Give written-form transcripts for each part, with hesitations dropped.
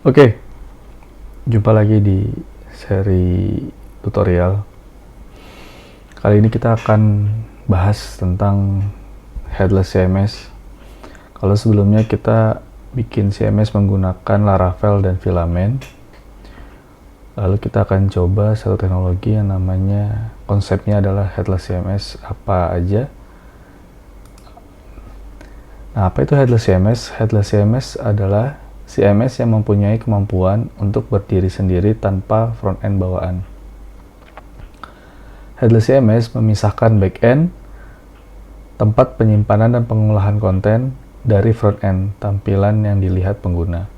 Oke, jumpa lagi di seri tutorial. Kali ini kita akan bahas tentang headless CMS. Kalau sebelumnya kita bikin CMS menggunakan Laravel dan Filament, lalu kita akan coba satu teknologi yang namanya, konsepnya adalah headless CMS apa aja. Nah, apa itu headless CMS? Headless CMS adalah CMS yang mempunyai kemampuan untuk berdiri sendiri tanpa front-end bawaan. Headless CMS memisahkan back-end, tempat penyimpanan dan pengolahan konten, dari front-end, tampilan yang dilihat pengguna.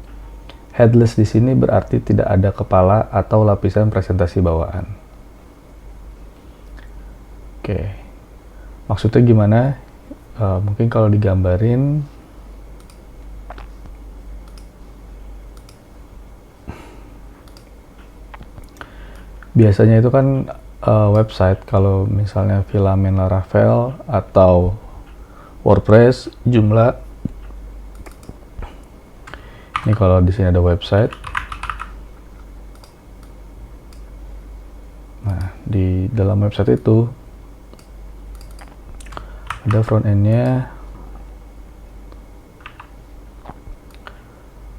Headless di sini berarti tidak ada kepala atau lapisan presentasi bawaan. Oke, maksudnya gimana? Mungkin kalau digambarin, biasanya itu kan website, kalau misalnya Filament Laravel atau WordPress, Joomla. Ini kalau di sini ada website. Nah, di dalam website itu ada front end-nya,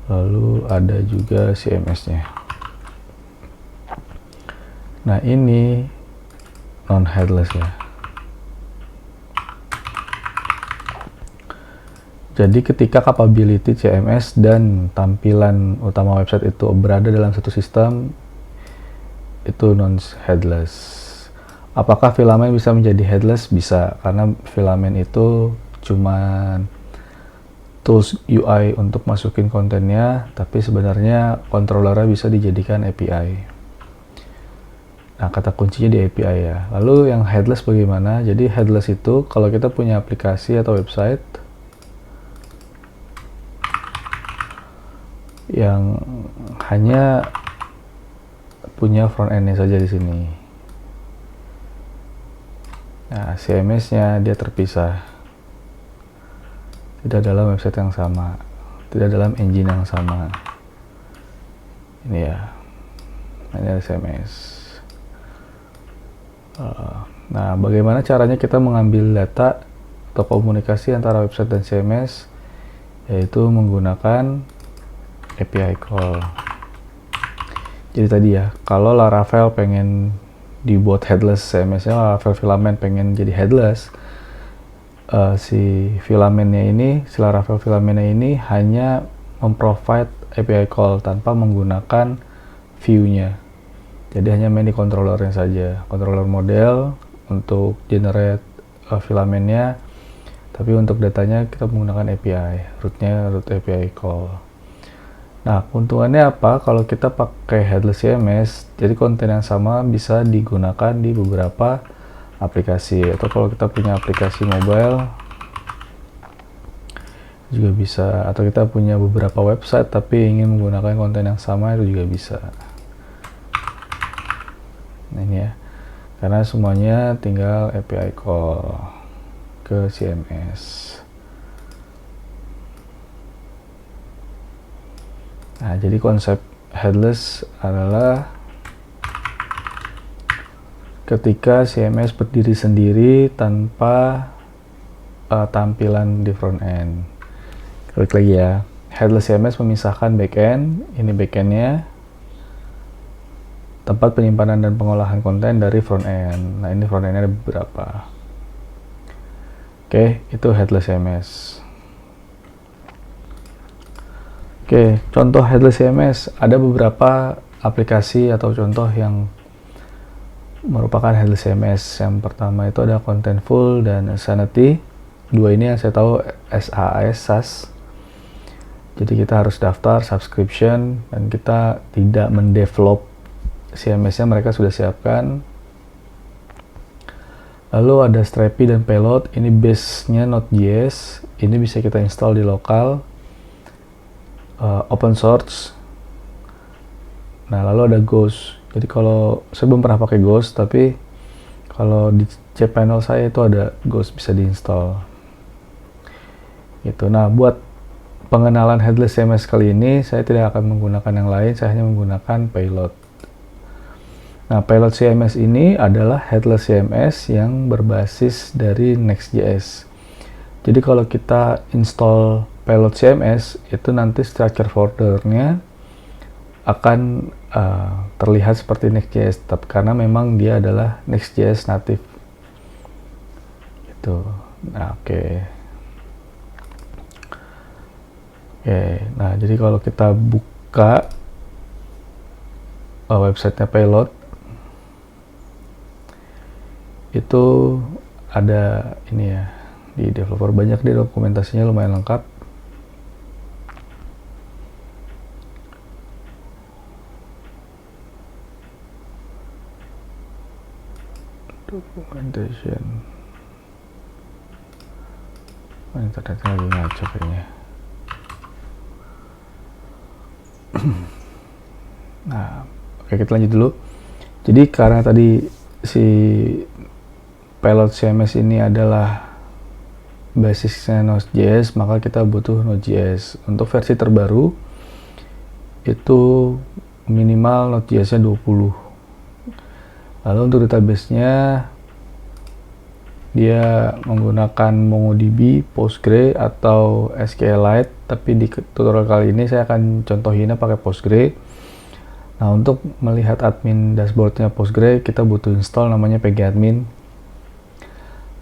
lalu ada juga CMS-nya. Nah, ini non headless ya. Jadi ketika capability CMS dan tampilan utama website itu berada dalam satu sistem, itu non headless. Apakah Filament bisa menjadi headless? Bisa, karena Filament itu cuman tools UI untuk masukin kontennya, tapi sebenarnya controllernya bisa dijadikan API. Nah, kata kuncinya di API ya. Lalu yang headless bagaimana? Jadi headless itu kalau kita punya aplikasi atau website yang hanya punya front end-nya saja di sini. Nah, CMS-nya dia terpisah. Tidak dalam website yang sama, tidak dalam engine yang sama. Ini ya. Ini ada CMS. Nah, bagaimana caranya kita mengambil data atau komunikasi antara website dan CMS? Yaitu menggunakan API call. Jadi tadi ya, kalau Laravel pengen dibuat headless CMS-nya, Laravel Filament pengen jadi headless, si Laravel Filament-nya ini hanya memprovide API call tanpa menggunakan view-nya. Jadi hanya main di controllernya saja, controller model untuk generate Filament-nya, tapi untuk datanya kita menggunakan API, root API call. Nah, keuntungannya apa kalau kita pakai headless CMS? Jadi konten yang sama bisa digunakan di beberapa aplikasi, atau kalau kita punya aplikasi mobile juga bisa, atau kita punya beberapa website tapi ingin menggunakan konten yang sama, itu juga bisa. Nah, ini ya, karena semuanya tinggal API call ke CMS. Nah, jadi konsep headless adalah ketika CMS berdiri sendiri tanpa tampilan di front end. Klik lagi ya. Headless CMS memisahkan backend, ini backendnya, tempat penyimpanan dan pengolahan konten dari front end. Nah, ini front endnya ada beberapa. Oke, itu headless CMS. Oke, contoh headless CMS, ada beberapa aplikasi atau contoh yang merupakan headless CMS. Yang pertama itu ada Contentful dan Sanity. Dua ini yang saya tahu SaaS. Jadi kita harus daftar subscription dan kita tidak mendevelop CMS-nya, mereka sudah siapkan. Lalu ada Strapi dan Payload, ini base-nya Node.js, ini bisa kita install di lokal. Open source. Nah, lalu ada Ghost. Jadi kalau saya belum pernah pakai Ghost, tapi kalau di cPanel saya itu ada Ghost, bisa diinstal gitu. Nah, buat pengenalan headless CMS kali ini saya tidak akan menggunakan yang lain, saya hanya menggunakan payload. Nah, payload CMS ini adalah headless CMS yang berbasis dari Next.js. Jadi kalau kita install payload CMS, itu nanti structure foldernya akan terlihat seperti Next.js, karena memang dia adalah Next.js native. Gitu. Nah, oke. Nah jadi kalau kita buka websitenya payload, itu ada ini ya, di developer banyak deh, dokumentasinya lumayan lengkap. Documentation. Internetnya lagi ngaco kayaknya. Nah, oke, kita lanjut dulu. Jadi karena tadi si payload CMS ini adalah basisnya Node.js, maka kita butuh Node.js. Untuk versi terbaru itu minimal Node.js-nya 20. Lalu untuk database-nya dia menggunakan MongoDB, Postgre atau SQLite, tapi di tutorial kali ini saya akan contohinnya pakai Postgre. Nah, untuk melihat admin dashboardnya Postgre, kita butuh install namanya pgadmin.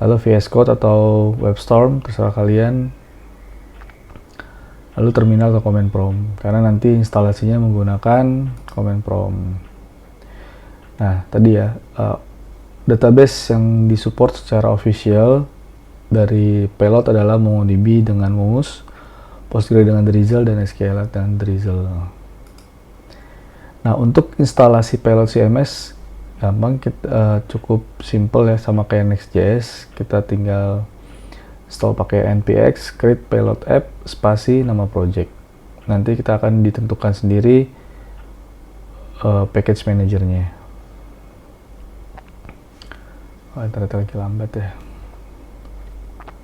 Lalu VS Code atau WebStorm, terserah kalian. Lalu terminal atau command prompt, karena nanti instalasinya menggunakan command prompt. Nah, tadi ya, database yang disupport secara official dari payload adalah MongoDB dengan Mongoose, Postgre dengan Drizzle, dan SQLite dengan Drizzle. Nah, untuk instalasi payload CMS gampang, cukup simple ya, sama kayak Next.js. Kita tinggal install pakai npx create payload app spasi nama project. Nanti kita akan ditentukan sendiri package manajernya. Internet lagi lambat ya.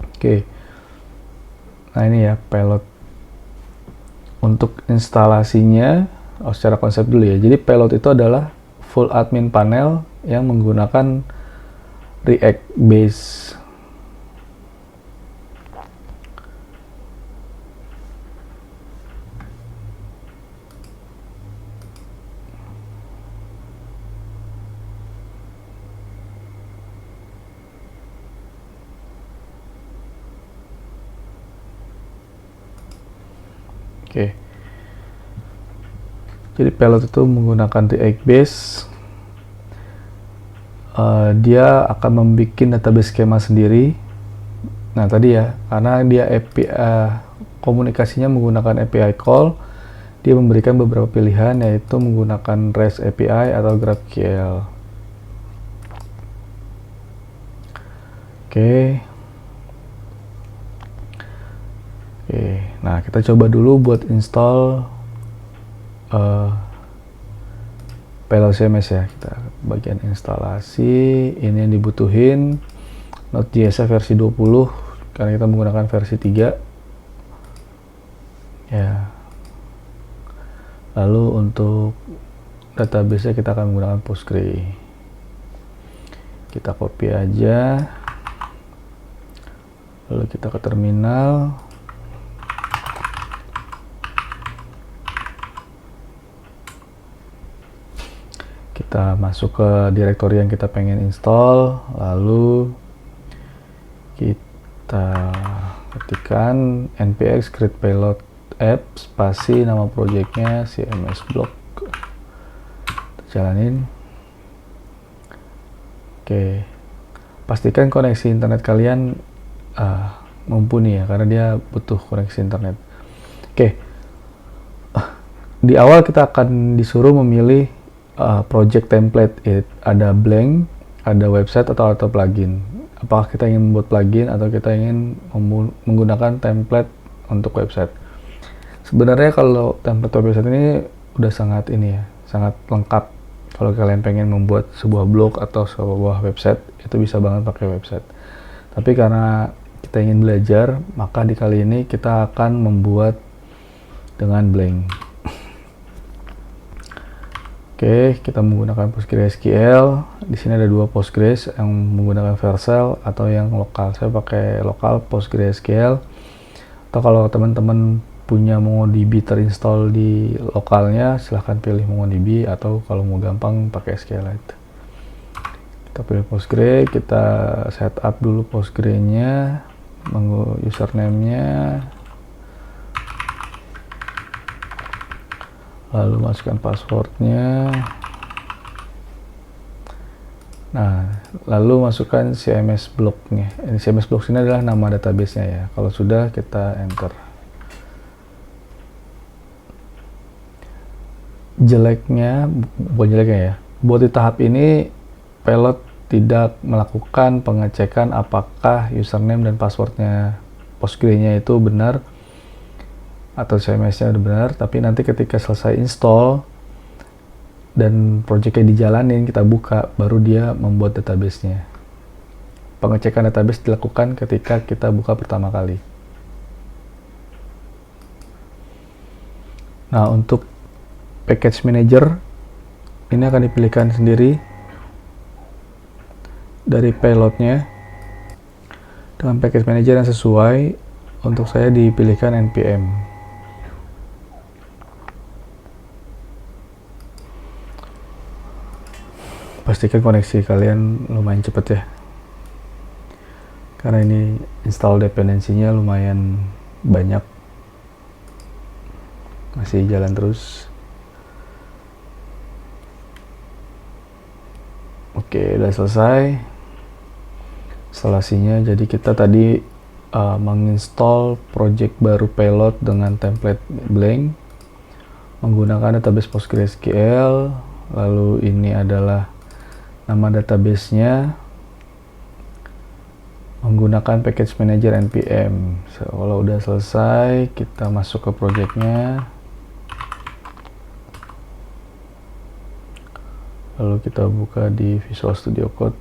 Oke. Nah, ini ya payload. Untuk instalasinya, secara konsep dulu ya. Jadi payload itu adalah full admin panel yang menggunakan React base. Oke. Jadi payload itu menggunakan React base. Dia akan membuat database skema sendiri. Nah, tadi ya, karena dia API, komunikasinya menggunakan API call, dia memberikan beberapa pilihan, yaitu menggunakan REST API atau GraphQL. Oke. Nah, kita coba dulu buat install payload CMS ya. Kita bagian instalasi, ini yang dibutuhin Node.js versi 20 karena kita menggunakan versi 3 ya. Lalu untuk database kita akan menggunakan Postgre. Kita copy aja, lalu kita ke terminal. Kita masuk ke direktori yang kita pengen install, lalu kita ketikkan npx create payload app spasi nama projectnya CMS block. Kita jalanin. Oke, pastikan koneksi internet kalian mumpuni ya, karena dia butuh koneksi internet. Oke, di awal kita akan disuruh memilih project template. Ada blank, ada website atau plugin. Apakah kita ingin membuat plugin atau kita ingin menggunakan template untuk website? Sebenarnya kalau template website ini udah sangat sangat lengkap. Kalau kalian pengen membuat sebuah blog atau sebuah website, itu bisa banget pakai website. Tapi karena kita ingin belajar, maka di kali ini kita akan membuat dengan blank. Oke, kita menggunakan PostgreSQL. Di sini ada dua Postgres, yang menggunakan Vercel atau yang lokal. Saya pakai lokal PostgreSQL. Atau kalau teman-teman punya MongoDB terinstall di lokalnya, silahkan pilih MongoDB, atau kalau mau gampang pakai SQLite. Kita pilih Postgre, kita setup dulu Postgre-nya, username-nya, lalu masukkan passwordnya. Nah, lalu masukkan CMS block-nya. Ini CMS block ini adalah nama database-nya ya. Kalau sudah, kita enter. Jeleknya, bukan jeleknya ya, buat di tahap ini Pilot tidak melakukan pengecekan apakah username dan passwordnya Postgre-nya itu benar atau CMS-nya udah benar, tapi nanti ketika selesai install dan project-nya dijalanin, kita buka, baru dia membuat database-nya. Pengecekan database dilakukan ketika kita buka pertama kali. Nah, untuk package manager ini akan dipilihkan sendiri dari payloadnya dengan package manager yang sesuai. Untuk saya dipilihkan npm. Pastikan koneksi kalian lumayan cepat ya, karena ini install dependensinya lumayan banyak, masih jalan terus. Oke, udah selesai instalasinya. Jadi kita tadi menginstall project baru payload dengan template blank menggunakan database PostgreSQL. Lalu ini adalah nama database-nya menggunakan package manager npm. Kalau udah selesai, kita masuk ke project-nya. Lalu kita buka di Visual Studio Code.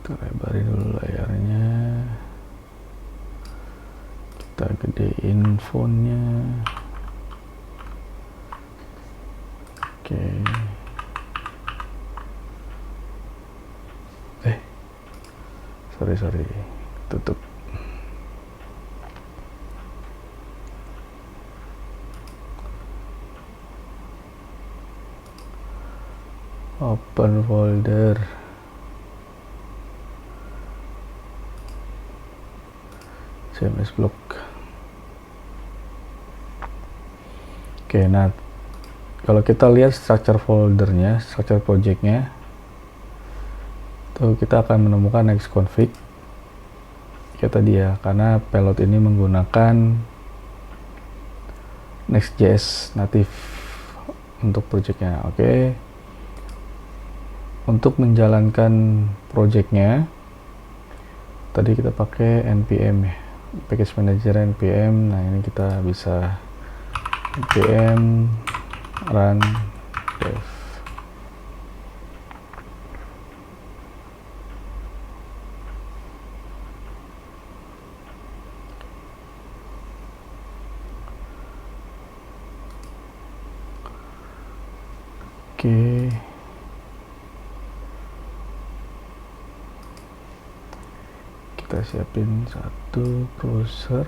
Kita lebarin dulu layarnya. Kita gedein fontnya. Oke. Sorry. Tutup. Open folder. CMS block. Oke, nah kalau kita lihat structure foldernya, structure projectnya, tuh kita akan menemukan nextconfig ya tadi ya, karena payload ini menggunakan Next.js native untuk projectnya. Oke, untuk menjalankan projectnya tadi kita pakai npm ya, package manager npm. Nah, ini kita bisa npm run dev. Oke, kita siapin satu browser.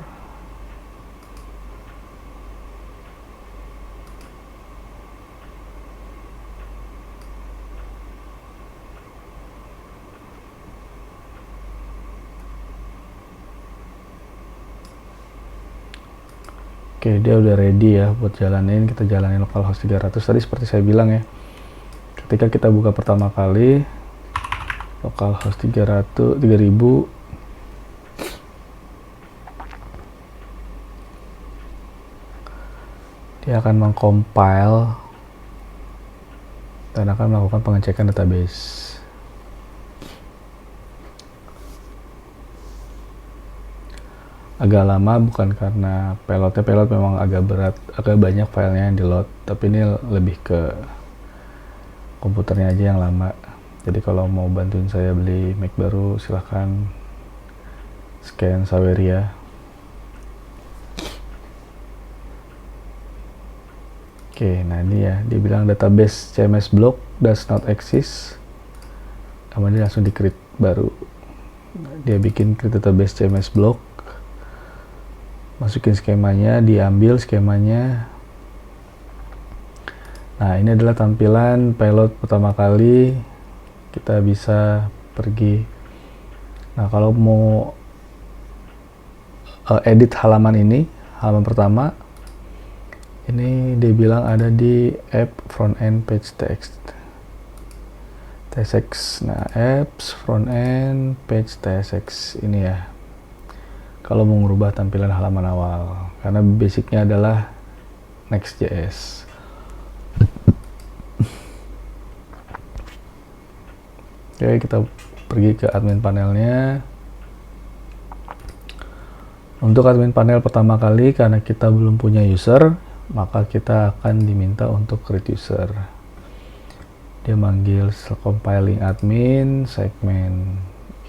Oke, dia udah ready ya buat jalanin. Kita jalanin localhost 300. Tadi seperti saya bilang ya, ketika kita buka pertama kali localhost 3000, dia akan mengcompile dan akan melakukan pengecekan database. agak lama, bukan karena pilot memang agak berat, agak banyak filenya yang di load, tapi ini lebih ke komputernya aja yang lama. Jadi kalau mau bantuin saya beli Mac baru, silahkan scan Saweria. Oke, nah ini ya, dibilang database CMS block does not exist, kemudian langsung di create baru. Dia bikin create database CMS block, masukin skemanya, diambil skemanya. Nah, ini adalah tampilan pilot pertama kali kita bisa pergi. Nah, kalau mau edit halaman ini, halaman pertama, ini dia bilang ada di app front-end page text. TSX. Nah, apps front-end page TSX ini ya. Kalau mau merubah tampilan halaman awal, karena basicnya adalah Next.js. Oke, kita pergi ke admin panelnya. Untuk admin panel pertama kali, karena kita belum punya user, maka kita akan diminta untuk create user. Dia manggil compiling admin segmen,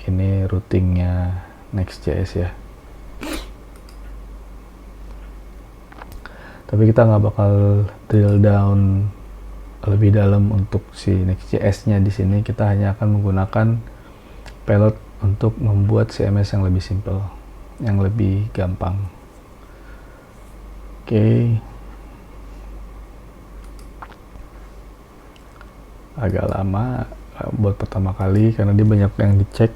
ini routingnya Next.js ya. Tapi kita nggak bakal drill down lebih dalam untuk si Next.js-nya di sini. Kita hanya akan menggunakan pilot untuk membuat CMS yang lebih simple, yang lebih gampang. Oke. Agak lama buat pertama kali karena dia banyak yang dicek.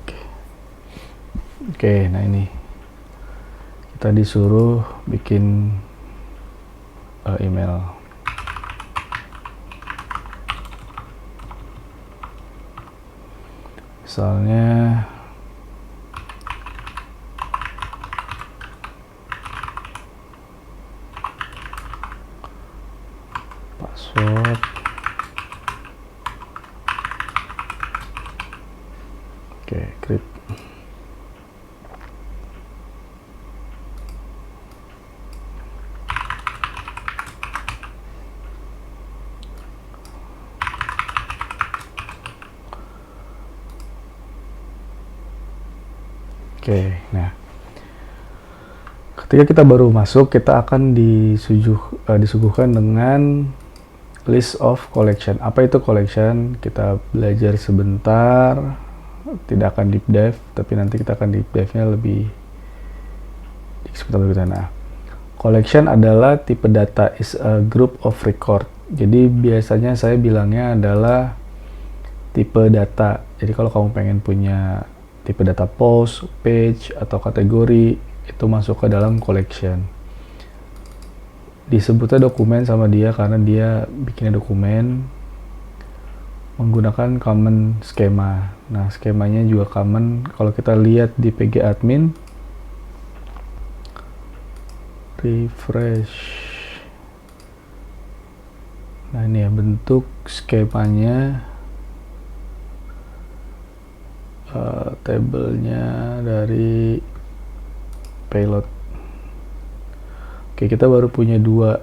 Oke, nah ini kita disuruh bikin email. Misalnya password. Oke, create. Oke, nah ketika kita baru masuk, kita akan disuguhkan dengan list of collection. Apa itu collection? Kita belajar sebentar, tidak akan deep dive, tapi nanti kita akan deep dive-nya lebih sebentar berikutnya. Nah, collection adalah tipe data is a group of record. Jadi biasanya saya bilangnya adalah tipe data. Jadi kalau kamu pengen punya tipe data post, page, atau kategori, itu masuk ke dalam collection. Disebutnya dokumen sama dia karena dia bikinnya dokumen menggunakan common schema. Nah, skemanya juga common. Kalau kita lihat di PG admin, refresh. Nah, ini ya bentuk skemanya. Tabelnya dari payload. Oke, kita baru punya dua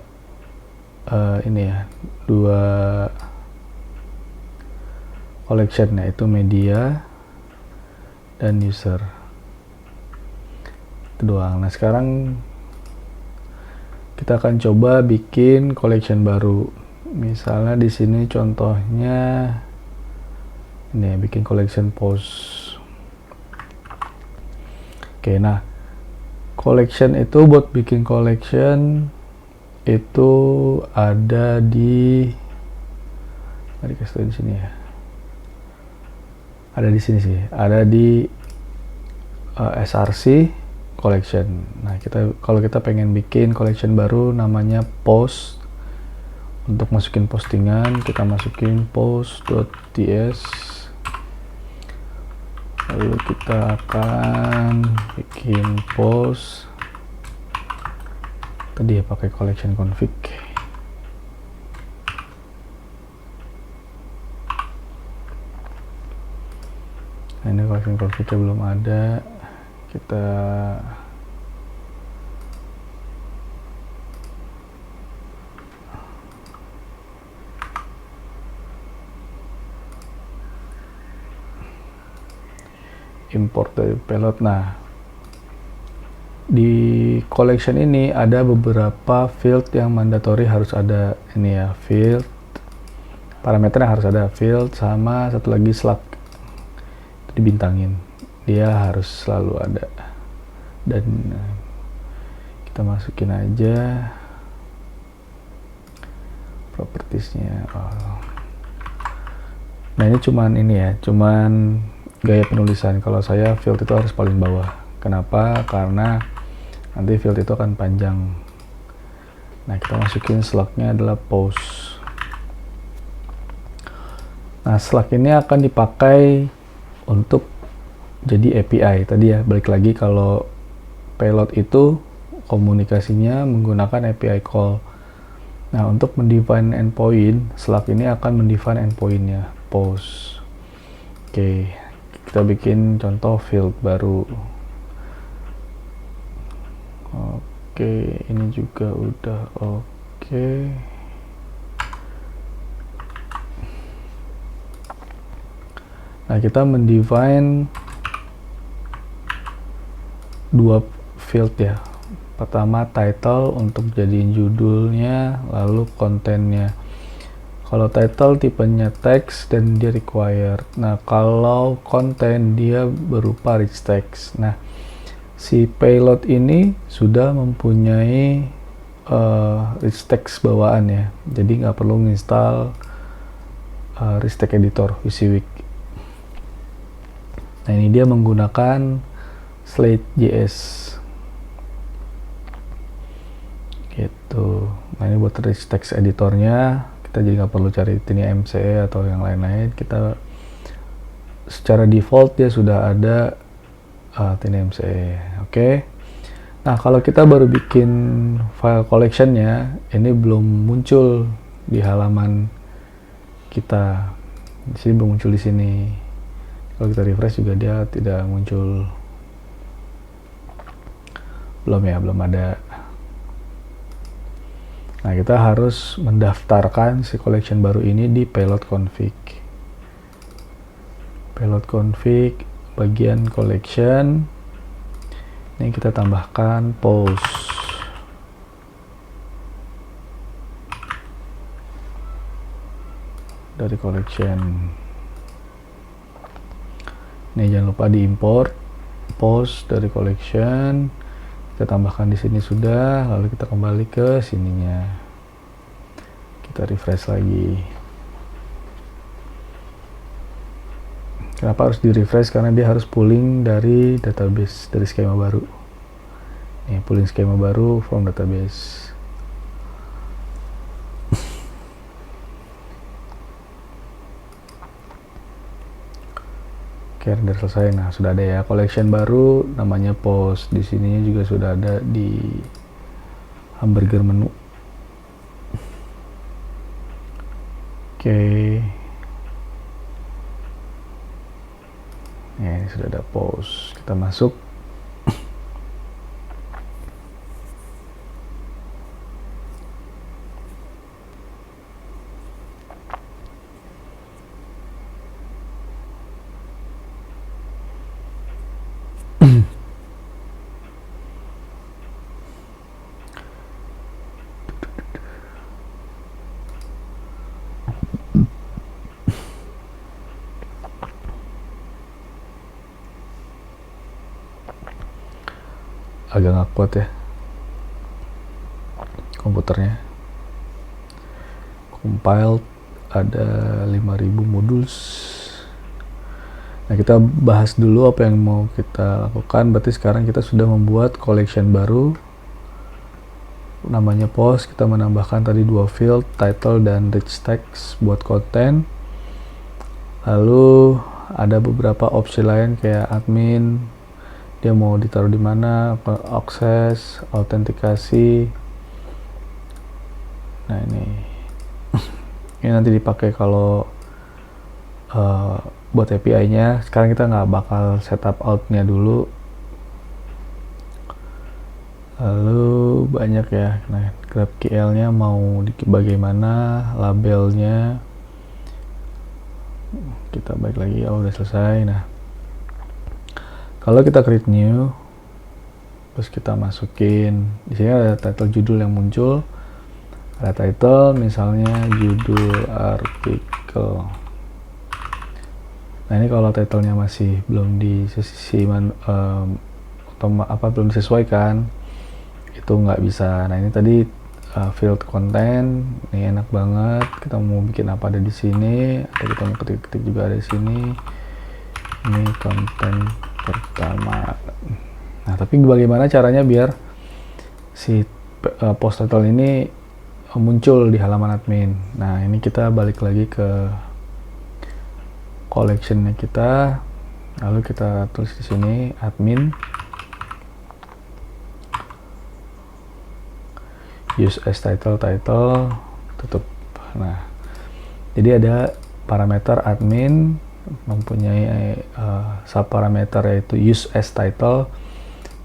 collection, yaitu media dan user. Itu doang. Nah, sekarang kita akan coba bikin collection baru. Misalnya di sini contohnya ini bikin collection post. Oke, nah collection itu buat bikin collection itu ada di sini ya. Ada di sini sih. Ada di src collection. Nah, kalau kita pengen bikin collection baru namanya post. Untuk masukin postingan, kita masukin post.ts. Lalu kita akan bikin post. Tadi ya pakai collection config. Nah, ini collection config belum ada. Kita import dari payload. Nah, di collection ini ada beberapa field yang mandatory harus ada. Ini ya, field parameternya harus ada, field sama satu lagi slug, dibintangin, dia harus selalu ada. Dan kita masukin aja propertiesnya. Nah, ini cuman gaya penulisan. Kalau saya field itu harus paling bawah. Kenapa? Karena nanti field itu akan panjang. Nah, kita masukin slugnya adalah post. Nah, slug ini akan dipakai untuk jadi API. Tadi ya, balik lagi kalau payload itu komunikasinya menggunakan API call. Nah, untuk mendefine endpoint, slug ini akan mendefine endpointnya, post. Oke, kita bikin contoh field baru. Oke, ini juga udah oke. Nah, kita mendefine dua field ya. Pertama title untuk jadiin judulnya, lalu kontennya. Kalau title tipenya text dan dia required. Nah, kalau konten dia berupa rich text. Nah, si payload ini sudah mempunyai rich text bawaan ya. Jadi nggak perlu install rich text editor WYSIWYG. Nah, ini dia menggunakan Slate.js gitu. Nah, ini buat rich text editornya, kita jadi nggak perlu cari TinyMCE atau yang lain-lain. Kita secara default dia sudah ada TinyMCE. Oke. Nah, kalau kita baru bikin file collectionnya, ini belum muncul di halaman kita. Di sini belum muncul di sini. Kalau kita refresh juga dia tidak muncul. Belum ada. Nah, kita harus mendaftarkan si collection baru ini di payload config. Payload config, bagian collection. Ini kita tambahkan post. Dari collection. Ini jangan lupa diimport post dari collection. Kita tambahkan di sini sudah, lalu kita kembali ke sininya. Kita refresh lagi. Kenapa harus di refresh? Karena dia harus pulling dari database, dari skema baru. Nih, pulling skema baru from database. Oke, udah selesai. Nah, sudah ada ya collection baru namanya post. Di sininya juga sudah ada di hamburger menu. Oke. Ya, ini sudah ada post. Kita masuk. Agak nggak kuat ya komputernya. Compiled ada 5000 modules. Nah, kita bahas dulu apa yang mau kita lakukan. Berarti sekarang kita sudah membuat collection baru namanya post. Kita menambahkan tadi dua field, title dan rich text buat konten. Lalu ada beberapa opsi lain kayak admin, dia mau ditaruh di mana, akses, autentikasi. Nah, ini nanti dipakai kalau buat API-nya. Sekarang kita nggak bakal setup out-nya dulu. Lalu banyak ya. Nah, GraphQL-nya mau bagaimana, labelnya. Kita balik lagi. Oh, udah selesai. Nah, Kalau kita create new, terus kita masukin, di sini ada title judul yang muncul, ada title misalnya judul artikel. Nah ini kalau titlenya masih belum belum disesuaikan, itu nggak bisa. Nah ini tadi field content, ini enak banget. Kita mau bikin apa ada di sini, atau kita mau ketik-ketik juga ada di sini. Ini konten pertama. Nah tapi bagaimana caranya biar si post title ini muncul di halaman admin. Nah ini kita balik lagi ke collectionnya kita, lalu kita tulis di sini admin, use as title, tutup. Nah jadi ada parameter admin mempunyai subparameter yaitu use as title.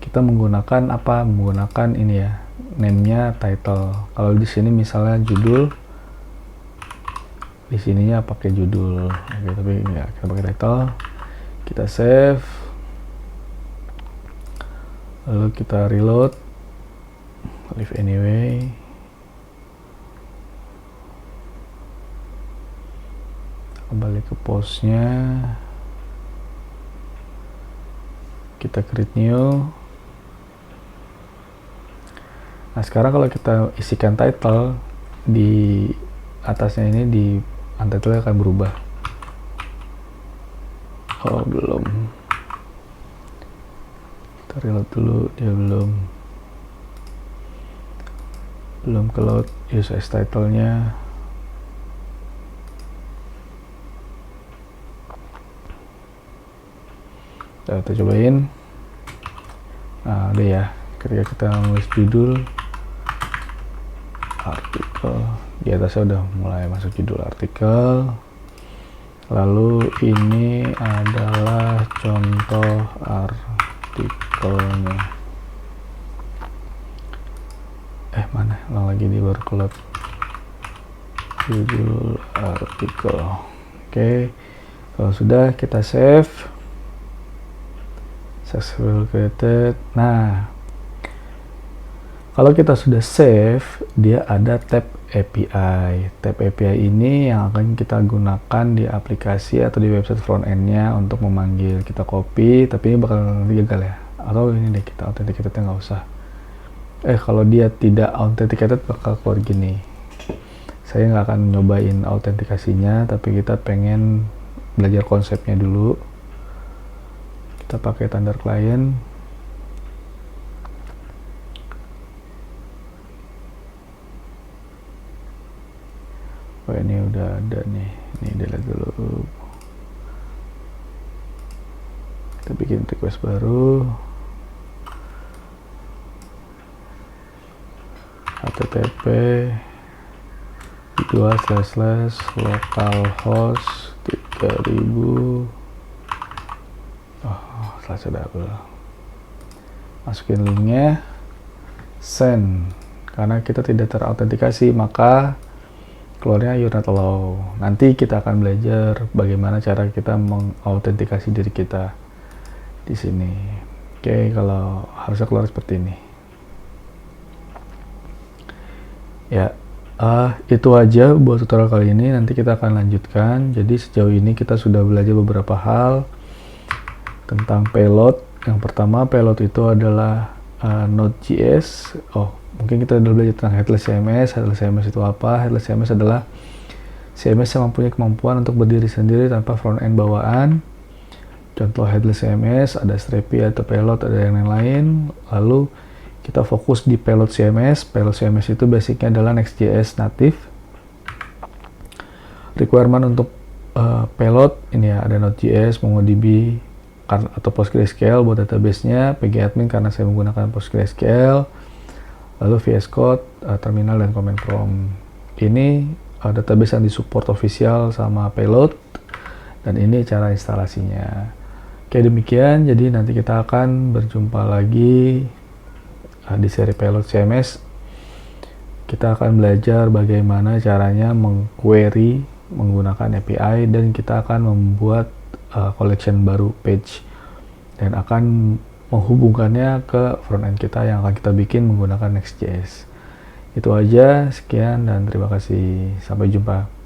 Kita menggunakan apa? Menggunakan ini ya, name-nya title. Kalau di sini misalnya judul, di sininya pakai judul. Oke, tapi enggak, kita pakai title. Kita save. Lalu kita reload. Leave anyway. Kembali ke postnya. Kita create new. Nah sekarang kalau kita isikan title di atasnya ini, di untitled akan berubah. Oh belum, kita reload dulu, dia belum ke load use as title-nya. Kita cobain. Nah udah ya, ketika kita nulis judul artikel, di atasnya udah mulai masuk judul artikel. Lalu ini adalah contoh artikelnya. Mana? Ulang lagi, di baru keluar judul artikel. Oke, kalau sudah kita save. Successful created. Nah, kalau kita sudah save, dia ada tab API. Tab API ini yang akan kita gunakan di aplikasi atau di website front end-nya untuk memanggil. Kita copy, tapi ini bakal gagal ya. Atau ini deh, kita authenticated nggak usah. Kalau dia tidak authenticated bakal keluar gini. Saya nggak akan nyobain autentikasinya, tapi kita pengen belajar konsepnya dulu. Kita pakai standar client. Oh ini udah ada nih, ini delete dulu. Kita bikin request baru. http 2//localhost 3000 slash double. Masukin linknya, send. Karena kita tidak terautentikasi, maka keluarnya you're not allow. Nanti kita akan belajar bagaimana cara kita mengautentikasi diri kita di sini. Oke, kalau harusnya keluar seperti ini. Ya, itu aja buat tutorial kali ini. Nanti kita akan lanjutkan. Jadi sejauh ini kita sudah belajar beberapa hal tentang payload. Yang pertama, payload itu adalah Node.js. Mungkin kita udah belajar tentang headless CMS. Headless CMS itu apa? Headless CMS adalah CMS yang mempunyai kemampuan untuk berdiri sendiri tanpa front end bawaan. Contoh headless CMS, ada Strapi atau payload, ada yang lain. Lalu kita fokus di payload CMS. Payload CMS itu basicnya adalah Next.js native. Requirement untuk payload ini ya, ada Node.js, MongoDB atau PostgreSQL buat database-nya, pgadmin karena saya menggunakan PostgreSQL, lalu VS Code, terminal, dan command prompt. Ini database yang disupport official sama payload, dan ini cara instalasinya. Oke, demikian. Jadi nanti kita akan berjumpa lagi di seri payload CMS. Kita akan belajar bagaimana caranya mengquery menggunakan API, dan kita akan membuat collection baru, page dan akan menghubungkannya ke frontend kita yang akan kita bikin menggunakan Next.js. Itu aja, sekian dan terima kasih. Sampai jumpa.